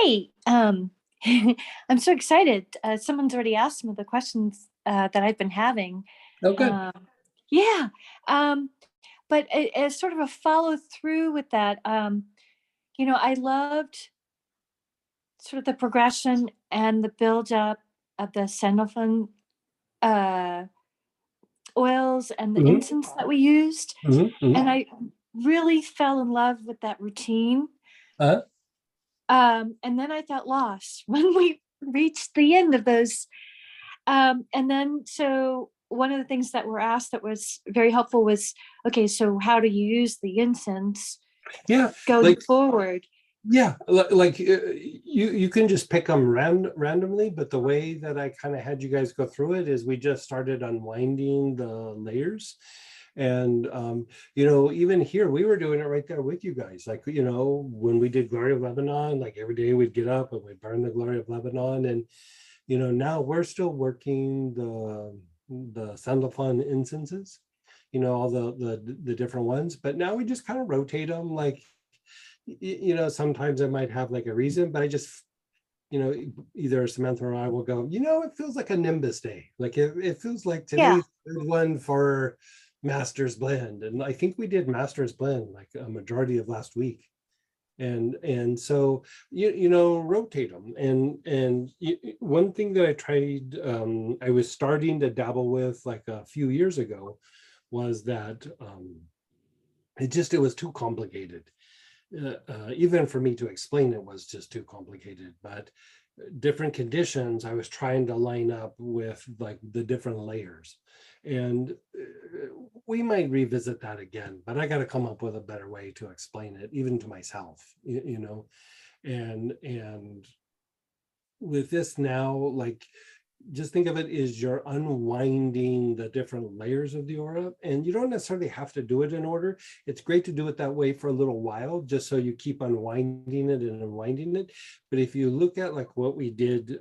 Hey, I'm so excited. Someone's already asked me the questions that I've been having. Oh, good. Um, yeah, um, but as sort of a follow through with that, I loved sort of the progression and the build up of the Sandalphon uh, oils and the Hmm. incense that we used, Hmm. and I really fell in love with that routine. Uh, And then I felt lost when we reached the end of those. And then, so one of the things that were asked that was very helpful was, okay, so how do you use the incense yeah, going like forward? you can just pick them randomly, but the way that I kind of had you guys go through it is we just started unwinding the layers. And even here we were doing it right there with you guys. Like, when we did Glory of Lebanon, like every day we'd get up and we'd burn the Glory of Lebanon. And now we're still working the Sandalphon incenses, all the different ones, but now we just kind of rotate them. Like, sometimes I might have like a reason, but I just, either Samantha or I will go, it feels like a Nimbus day. Like it feels like Yeah, today's a good one for Master's Blend. And I think we did Master's Blend like a majority of last week. And so rotate them. And one thing that I tried, I was starting to dabble with like a few years ago, was that it was too complicated. Even for me to explain it was just too complicated. But different conditions, I was trying to line up with like the different layers. And we might revisit that again, but I got to come up with a better way to explain it, even to myself, and with this now, like, just think of it as you're unwinding the different layers of the aura, and you don't necessarily have to do it in order. It's great to do it that way for a little while, just so you keep unwinding it and unwinding it. But if you look at like what we did,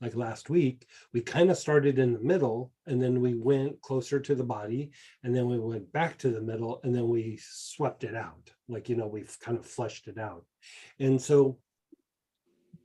like last week, we kind of started in the middle, and then we went closer to the body, and then we went back to the middle, and then we swept it out. Like, we've kind of flushed it out. And so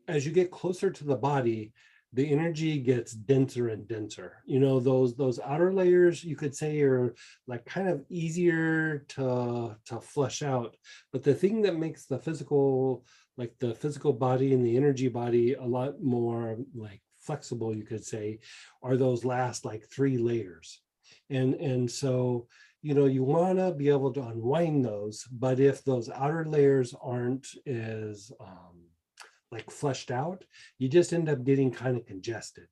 as you get closer to the body, the energy gets denser and denser. Those outer layers, you could say, are like kind of easier to flush out. But the thing that makes the physical, like the physical body and the energy body, a lot more like flexible, you could say, are those last like three layers. And so you want to be able to unwind those, but if those outer layers aren't as like fleshed out, you just end up getting kind of congested.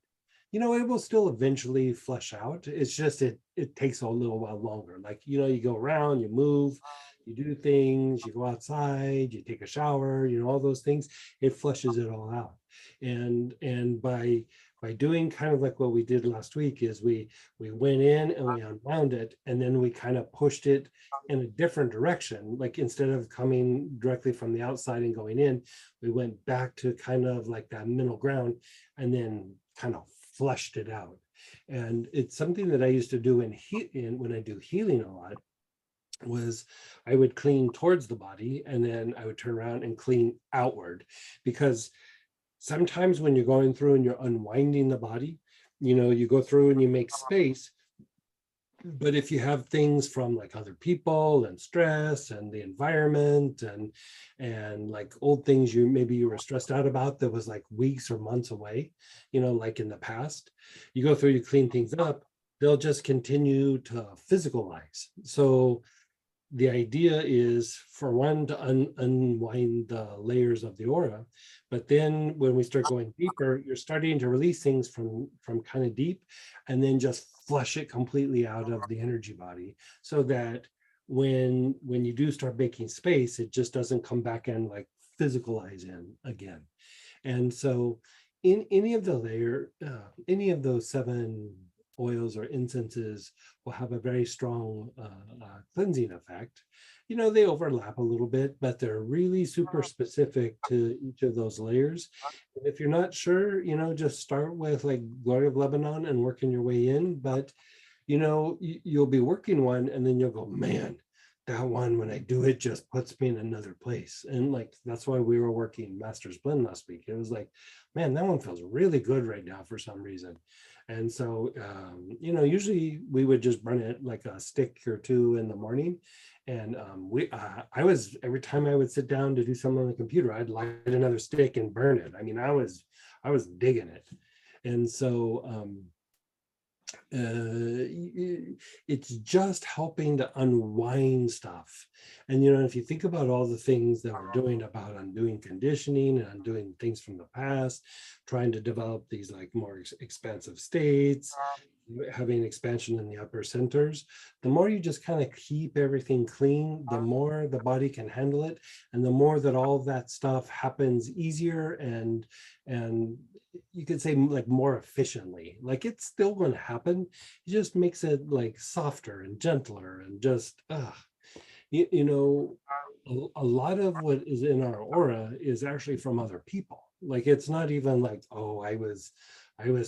It will still eventually flush out. It's just it takes a little while longer. Like, you go around, you move, you do things, you go outside, you take a shower, all those things, it flushes it all out. And by doing kind of like what we did last week, is we went in and we unwound it, and then we kind of pushed it in a different direction. Like, instead of coming directly from the outside and going in, we went back to kind of like that middle ground, and then kind of flushed it out. And it's something that I used to do when I do healing a lot, was I would clean towards the body, and then I would turn around and clean outward. Because sometimes when you're going through and you're unwinding the body, you go through and you make space. But if you have things from like other people and stress and the environment, and like old things maybe you were stressed out about that was like weeks or months away, like in the past, you go through, you clean things up, they'll just continue to physicalize. So the idea is, for one, to unwind the layers of the aura. But then when we start going deeper, you're starting to release things from kind of deep, and then just flush it completely out of the energy body, so that when you do start making space, it just doesn't come back and like physicalize in again. And so in any of those seven oils or incenses will have a very strong cleansing effect. They overlap a little bit, but they're really super specific to each of those layers. And if you're not sure, just start with like Glory of Lebanon and working your way in. But you'll be working one, and then you'll go, man, that one, when I do it, just puts me in another place. And like, that's why we were working Master's Blend last week. It was like, man, that one feels really good right now for some reason. And so, usually we would just burn it like a stick or two in the morning. And I was, every time I would sit down to do something on the computer, I'd light another stick and burn it. I mean, I was digging it. And so, it's just helping to unwind stuff. And if you think about all the things that we're doing about undoing conditioning and undoing things from the past, trying to develop these like more expansive states, having expansion in the upper centers, the more you just kind of keep everything clean, the more the body can handle it, and the more that all that stuff happens easier and you could say like more efficiently. Like it's still going to happen, it just makes it like softer and gentler and just a lot of what is in our aura is actually from other people. Like it's not even like, oh, I was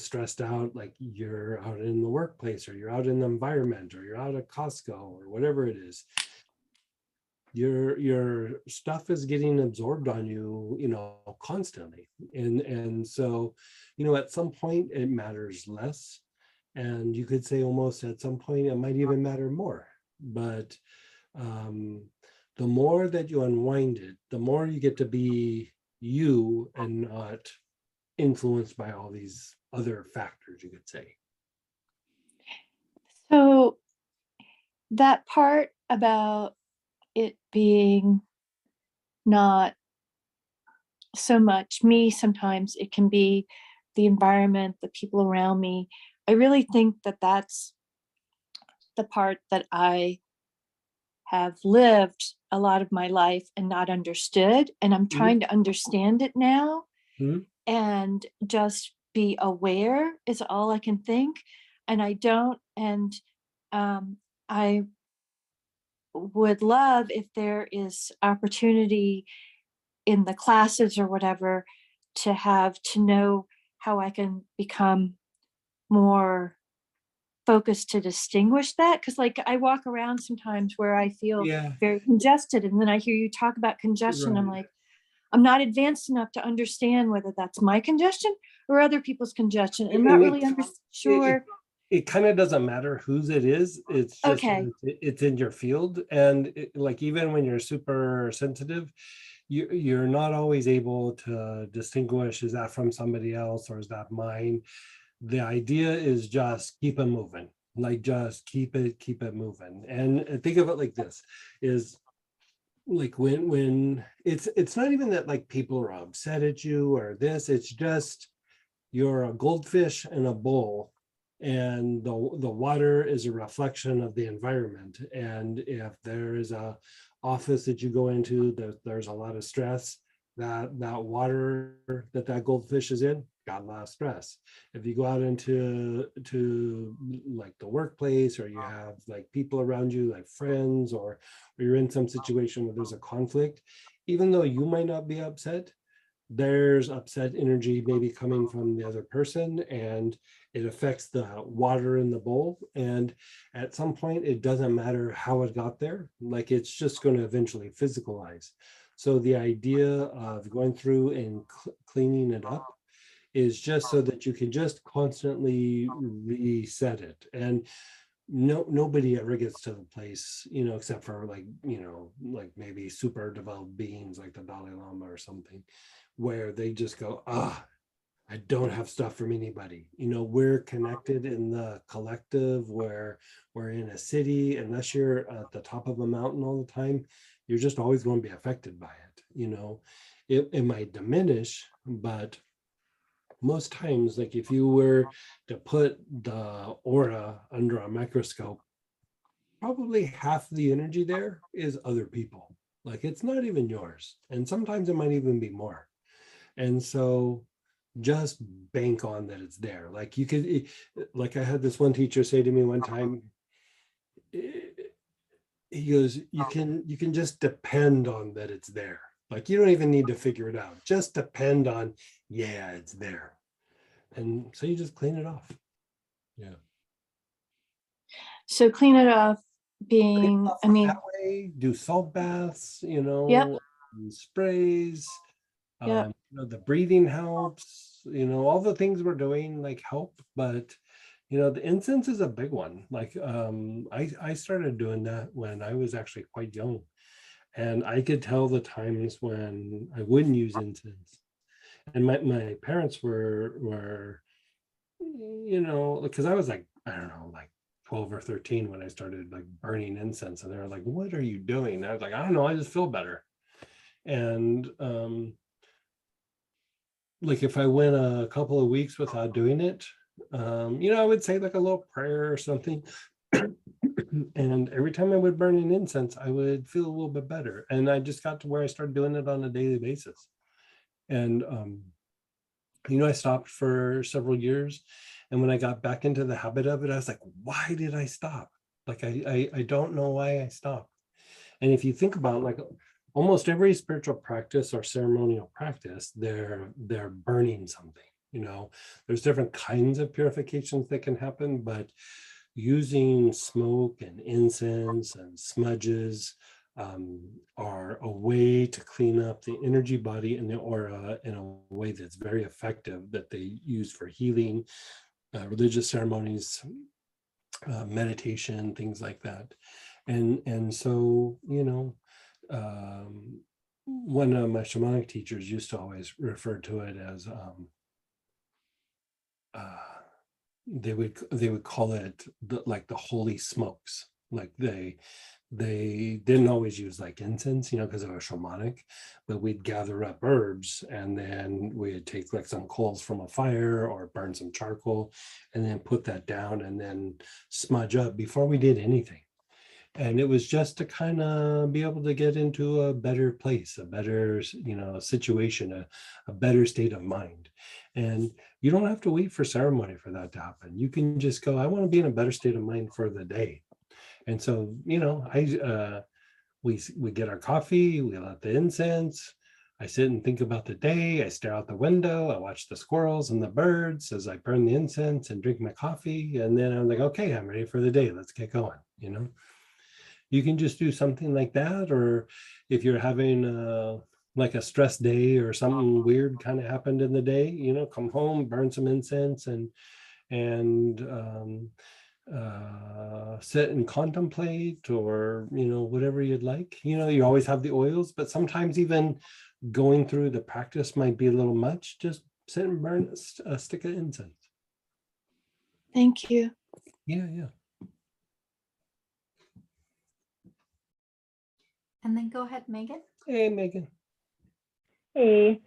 stressed out. Like you're out in the workplace or you're out in the environment or you're out at Costco or whatever it is. Your stuff is getting absorbed on you, constantly. And so, at some point it matters less. And you could say almost at some point it might even matter more. But the more that you unwind it, the more you get to be you and not influenced by all these other factors, you could say. So that part about it being not so much me, sometimes it can be the environment, the people around me. I really think that that's the part that I have lived a lot of my life and not understood. And I'm Mhm. trying to understand it now Mhm. and just be aware is all I can think. And I don't. And I would love if there is opportunity in the classes or whatever to know how I can become more focused to distinguish that. Because like I walk around sometimes where I feel Yeah, very congested, and then I hear you talk about congestion. I'm right. like, I'm not advanced enough to understand whether that's my congestion or other people's congestion. I'm not And really it, sure. it kind of doesn't matter whose it is. It's just Okay. it's in your field. And like even when you're super sensitive, you're not always able to distinguish, is that from somebody else or is that mine? The idea is just keep it moving, like just keep it moving. And think of it like this, is like when it's not even that like people are upset at you or this, it's just you're a goldfish in a bowl, and the water is a reflection of the environment. And if there is a office that you go into that there's a lot of stress, that water that goldfish is in got a lot of stress. If you go out to like the workplace, or you have like people around you like friends, or you're in some situation where there's a conflict, even though you might not be upset, there's upset energy maybe coming from the other person, and it affects the water in the bowl. And at some point, it doesn't matter how it got there, like it's just going to eventually physicalize. So the idea of going through and cleaning it up is just so that you can just constantly reset it. And nobody ever gets to the place, except for like, like maybe super developed beings like the Dalai Lama or something, where they just go, I don't have stuff from anybody. We're connected in the collective, where we're in a city. Unless you're at the top of a mountain all the time, you're just always going to be affected by it. It might diminish, but most times, like if you were to put the aura under a microscope, probably half the energy there is other people. Like it's not even yours. And sometimes it might even be more. And so just bank on that it's there. Like you could, like I had this one teacher say to me one time, he goes, you can just depend on that it's there. Like you don't even need to figure it out. Just depend on, yeah, it's there. And so you just clean it off. Yeah. So clean it off being, off I it mean, that way, do salt baths, yep, and sprays. yep. The breathing helps, all the things we're doing like help, but the incense is a big one. Like I started doing that when I was actually quite young, and I could tell the times when I wouldn't use incense. And my parents were because I was like, I don't know, like 12 or 13 when I started like burning incense, and they were like, what are you doing? I was like, I don't know, I just feel better. And like if I went a couple of weeks without doing it, I would say like a little prayer or something. And every time I would burn an incense, I would feel a little bit better. And I just got to where I started doing it on a daily basis. And I stopped for several years. And when I got back into the habit of it, I was like, why did I stop? Like I don't know why I stopped. And if you think about like almost every spiritual practice or ceremonial practice, they're burning something. There's different kinds of purifications that can happen, but using smoke and incense and smudges are a way to clean up the energy body and the aura in a way that's very effective, that they use for healing, religious ceremonies, meditation, things like that. And so, one of my shamanic teachers used to always refer to it as uh, they would call it like the holy smokes. Like they didn't always use like incense, because it was shamanic, but we'd gather up herbs and then we'd take like some coals from a fire or burn some charcoal and then put that down and then smudge up before we did anything. And it was just to kind of be able to get into a better place, a better situation, a better state of mind. And you don't have to wait for ceremony for that to happen. You can just go, I want to be in a better state of mind for the day. And so we get our coffee, we light the incense, I sit and think about the day, I stare out the window, I watch the squirrels and the birds as I burn the incense and drink my coffee, and then I'm like, okay, I'm ready for the day, let's get going. You can just do something like that. Or if you're having like a stress day or something weird kind of happened in the day, come home, burn some incense and sit and contemplate, or whatever you'd like. You always have the oils, but sometimes even going through the practice might be a little much. Just sit and burn a stick of incense. Thank you. Yeah. And then go ahead, Megan. Hey, Megan. Hey,